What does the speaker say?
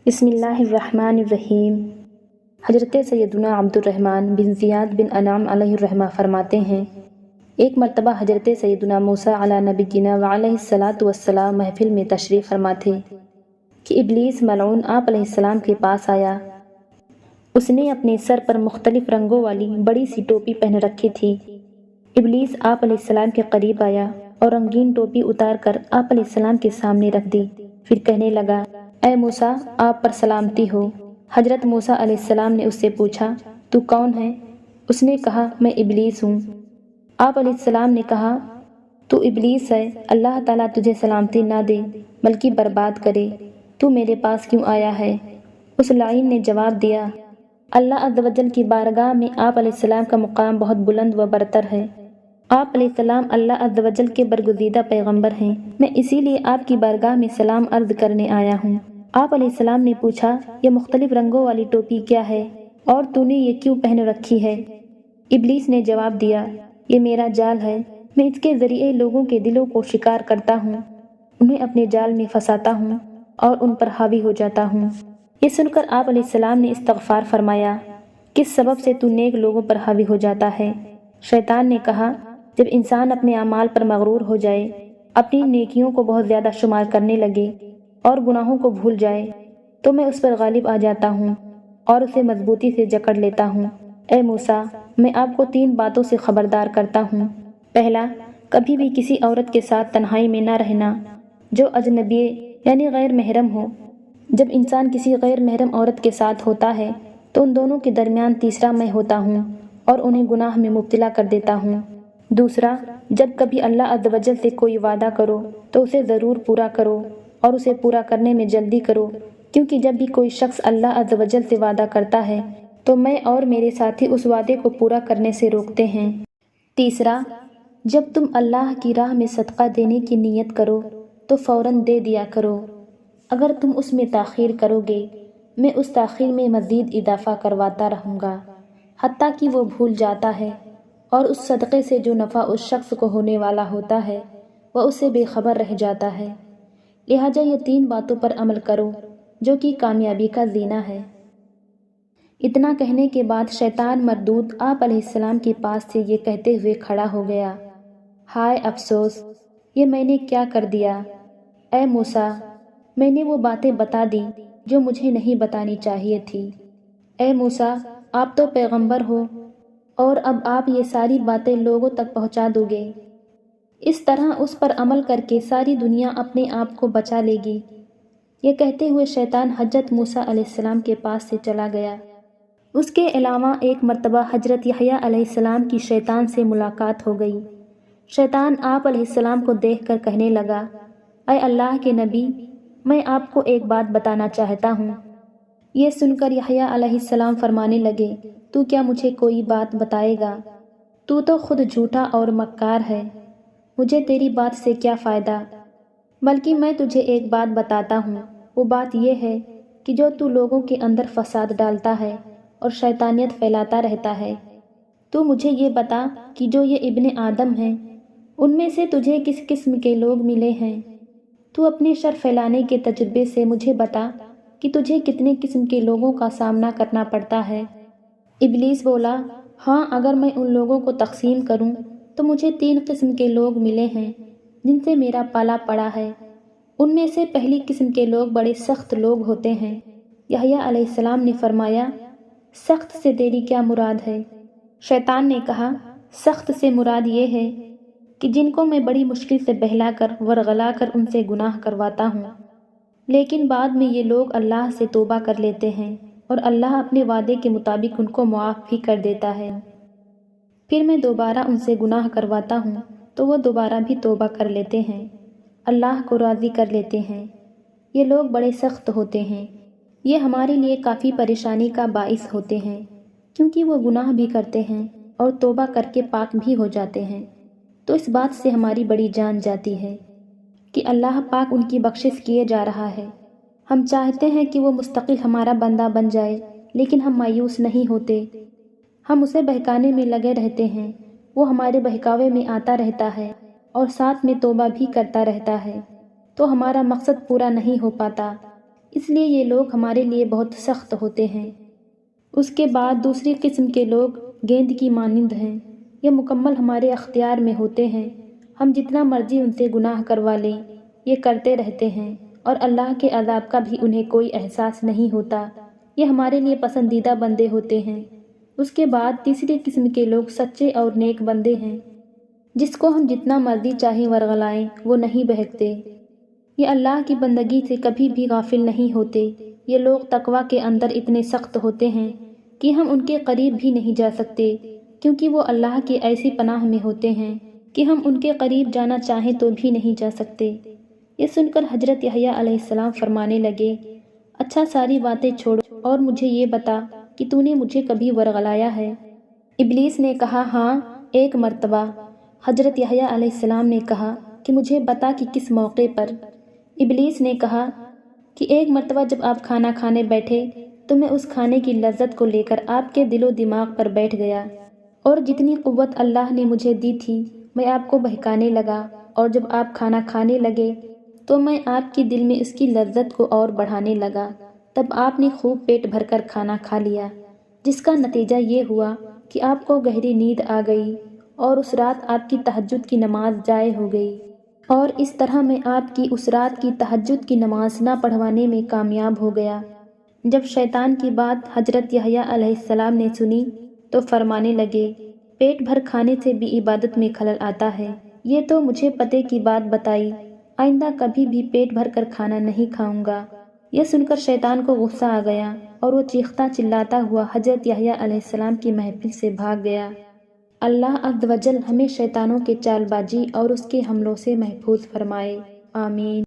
بسم اللہ الرحمن الرحیم۔ حضرت سیدنا عبد الرحمن بن زیاد بن انعام علیہ الرحمہ فرماتے ہیں، ایک مرتبہ حضرت سیدنا موسیٰ علی نبینا وعلیہ الصلاۃ والسلام محفل میں تشریف فرما تھے کہ ابلیس ملعون آپ علیہ السلام کے پاس آیا۔ اس نے اپنے سر پر مختلف رنگوں والی بڑی سی ٹوپی پہن رکھی تھی۔ ابلیس آپ علیہ السلام کے قریب آیا اور رنگین ٹوپی اتار کر آپ علیہ السلام کے سامنے رکھ دی، پھر کہنے لگا، اے موسیٰ، آپ پر سلامتی ہو۔ حضرت موسیٰ علیہ السلام نے اس سے پوچھا، تو کون ہے؟ اس نے کہا، میں ابلیس ہوں۔ آپ علیہ السلام نے کہا، تو ابلیس ہے، اللہ تعالیٰ تجھے سلامتی نہ دے بلکہ برباد کرے، تو میرے پاس کیوں آیا ہے؟ اس لعین نے جواب دیا، اللہ عز و جل کی بارگاہ میں آپ علیہ السلام کا مقام بہت بلند و برتر ہے۔ آپ علیہ السلام اللہ عز و جل کے برگزیدہ پیغمبر ہیں، میں اسی لیے آپ کی بارگاہ میں سلام عرض کرنے آیا ہوں۔ آپ علیہ السلام نے پوچھا، یہ مختلف رنگوں والی ٹوپی کیا ہے اور تو نے یہ کیوں پہن رکھی ہے؟ ابلیس نے جواب دیا، یہ میرا جال ہے، میں اس کے ذریعے لوگوں کے دلوں کو شکار کرتا ہوں، انہیں اپنے جال میں پھنساتا ہوں اور ان پر حاوی ہو جاتا ہوں۔ یہ سن کر آپ علیہ السلام نے استغفار فرمایا، کس سبب سے تو نیک لوگوں پر حاوی ہو جاتا ہے؟ شیطان نے کہا، جب انسان اپنے اعمال پر مغرور ہو جائے، اپنی نیکیوں کو بہت زیادہ شمار کرنے لگے اور گناہوں کو بھول جائے، تو میں اس پر غالب آ جاتا ہوں اور اسے مضبوطی سے جکڑ لیتا ہوں۔ اے موسیٰ، میں آپ کو 3 باتوں سے خبردار کرتا ہوں۔ پہلا، کبھی بھی کسی عورت کے ساتھ تنہائی میں نہ رہنا جو اجنبی یعنی غیر محرم ہو۔ جب انسان کسی غیر محرم عورت کے ساتھ ہوتا ہے تو ان دونوں کے درمیان تیسرا میں ہوتا ہوں اور انہیں گناہ میں مبتلا کر دیتا ہوں۔ دوسرا، جب کبھی اللہ عز و جل سے کوئی وعدہ کرو تو اسے ضرور پورا کرو اور اسے پورا کرنے میں جلدی کرو، کیونکہ جب بھی کوئی شخص اللہ عز و جل سے وعدہ کرتا ہے تو میں اور میرے ساتھی اس وعدے کو پورا کرنے سے روکتے ہیں۔ تیسرا، جب تم اللہ کی راہ میں صدقہ دینے کی نیت کرو تو فوراً دے دیا کرو، اگر تم اس میں تاخیر کرو گے میں اس تاخیر میں مزید اضافہ کرواتا رہوں گا حتیٰ کہ وہ بھول جاتا ہے اور اس صدقے سے جو نفع اس شخص کو ہونے والا ہوتا ہے وہ اس سے بے خبر رہ جاتا ہے۔ لہٰذا یہ 3 باتوں پر عمل کرو جو کہ کامیابی کا زینہ ہے۔ اتنا کہنے کے بعد شیطان مردود آپ علیہ السلام کے پاس سے یہ کہتے ہوئے کھڑا ہو گیا، ہائے افسوس، یہ میں نے کیا کر دیا؟ اے موسیٰ، میں نے وہ باتیں بتا دی جو مجھے نہیں بتانی چاہیے تھی۔ اے موسیٰ، آپ تو پیغمبر ہو اور اب آپ یہ ساری باتیں لوگوں تک پہنچا دو گے، اس طرح اس پر عمل کر کے ساری دنیا اپنے آپ کو بچا لے گی۔ یہ کہتے ہوئے شیطان حضرت موسیٰ علیہ السلام کے پاس سے چلا گیا۔ اس کے علاوہ ایک مرتبہ حضرت یحییٰ علیہ السلام کی شیطان سے ملاقات ہو گئی۔ شیطان آپ علیہ السلام کو دیکھ کر کہنے لگا، اے اللہ کے نبی، میں آپ کو ایک بات بتانا چاہتا ہوں۔ یہ سن کر یحییٰ علیہ السلام فرمانے لگے، تو کیا مجھے کوئی بات بتائے گا؟ تو خود جھوٹا اور مکار ہے، مجھے تیری بات سے کیا فائدہ؟ بلکہ میں تجھے ایک بات بتاتا ہوں، وہ بات یہ ہے کہ جو تو لوگوں کے اندر فساد ڈالتا ہے اور شیطانیت پھیلاتا رہتا ہے، تو مجھے یہ بتا کہ جو یہ ابن آدم ہیں ان میں سے تجھے کس قسم کے لوگ ملے ہیں؟ تو اپنے شر پھیلانے کے تجربے سے مجھے بتا کہ تجھے کتنے قسم کے لوگوں کا سامنا کرنا پڑتا ہے؟ ابلیس بولا، ہاں، اگر میں ان لوگوں کو تقسیم کروں تو مجھے 3 قسم کے لوگ ملے ہیں جن سے میرا پالا پڑا ہے۔ ان میں سے پہلی قسم کے لوگ بڑے سخت لوگ ہوتے ہیں۔ یحییٰ علیہ السلام نے فرمایا، سخت سے تیری کیا مراد ہے؟ شیطان نے کہا، سخت سے مراد یہ ہے کہ جن کو میں بڑی مشکل سے بہلا کر ورغلا کر ان سے گناہ کرواتا ہوں، لیکن بعد میں یہ لوگ اللہ سے توبہ کر لیتے ہیں اور اللہ اپنے وعدے کے مطابق ان کو معاف بھی کر دیتا ہے۔ پھر میں دوبارہ ان سے گناہ کرواتا ہوں تو وہ دوبارہ بھی توبہ کر لیتے ہیں، اللہ کو راضی کر لیتے ہیں۔ یہ لوگ بڑے سخت ہوتے ہیں، یہ ہمارے لیے کافی پریشانی کا باعث ہوتے ہیں، کیونکہ وہ گناہ بھی کرتے ہیں اور توبہ کر کے پاک بھی ہو جاتے ہیں، تو اس بات سے ہماری بڑی جان جاتی ہے کہ اللہ پاک ان کی بخشش کیے جا رہا ہے۔ ہم چاہتے ہیں کہ وہ مستقل ہمارا بندہ بن جائے، لیکن ہم مایوس نہیں ہوتے، ہم اسے بہکانے میں لگے رہتے ہیں، وہ ہمارے بہکاوے میں آتا رہتا ہے اور ساتھ میں توبہ بھی کرتا رہتا ہے، تو ہمارا مقصد پورا نہیں ہو پاتا۔ اس لیے یہ لوگ ہمارے لیے بہت سخت ہوتے ہیں۔ اس کے بعد دوسری قسم کے لوگ گیند کی مانند ہیں، یہ مکمل ہمارے اختیار میں ہوتے ہیں، ہم جتنا مرضی ان سے گناہ کروا لیں یہ کرتے رہتے ہیں، اور اللہ کے عذاب کا بھی انہیں کوئی احساس نہیں ہوتا، یہ ہمارے لیے پسندیدہ بندے ہوتے ہیں۔ اس کے بعد تیسری قسم کے لوگ سچے اور نیک بندے ہیں، جس کو ہم جتنا مرضی چاہیں ورغلائیں وہ نہیں بہکتے، یہ اللہ کی بندگی سے کبھی بھی غافل نہیں ہوتے۔ یہ لوگ تقویٰ کے اندر اتنے سخت ہوتے ہیں کہ ہم ان کے قریب بھی نہیں جا سکتے، کیونکہ وہ اللہ کی ایسی پناہ میں ہوتے ہیں کہ ہم ان کے قریب جانا چاہیں تو بھی نہیں جا سکتے۔ یہ سن کر حضرت یحییٰ علیہ السلام فرمانے لگے، اچھا ساری باتیں چھوڑ اور مجھے یہ بتا کہ تو نے مجھے کبھی ورغلایا ہے؟ ابلیس نے کہا، ہاں، ایک مرتبہ۔ حضرت یحییٰ علیہ السلام نے کہا کہ مجھے بتا کہ کس موقع پر؟ ابلیس نے کہا کہ ایک مرتبہ جب آپ کھانا کھانے بیٹھے تو میں اس کھانے کی لذت کو لے کر آپ کے دل و دماغ پر بیٹھ گیا، اور جتنی قوت اللہ نے مجھے دی تھی میں آپ کو بہکانے لگا، اور جب آپ کھانا کھانے لگے تو میں آپ کے دل میں اس کی لذت کو اور بڑھانے لگا، تب آپ نے خوب پیٹ بھر کر کھانا کھا لیا، جس کا نتیجہ یہ ہوا کہ آپ کو گہری نیند آ گئی، اور اس رات آپ کی تہجد کی نماز ضائع ہو گئی، اور اس طرح میں آپ کی اس رات کی تہجد کی نماز نہ پڑھوانے میں کامیاب ہو گیا۔ جب شیطان کی بات حضرت یحییٰ علیہ السلام نے سنی تو فرمانے لگے، پیٹ بھر کھانے سے بھی عبادت میں خلل آتا ہے، یہ تو مجھے پتے کی بات بتائی، آئندہ کبھی بھی پیٹ بھر کر کھانا نہیں کھاؤں گا۔ یہ سن کر شیطان کو غصہ آ گیا اور وہ چیختا چلاتا ہوا حضرت یحییٰ علیہ السلام کی محفل سے بھاگ گیا۔ اللہ عز و جل ہمیں شیطانوں کے چال بازی اور اس کے حملوں سے محفوظ فرمائے، آمین۔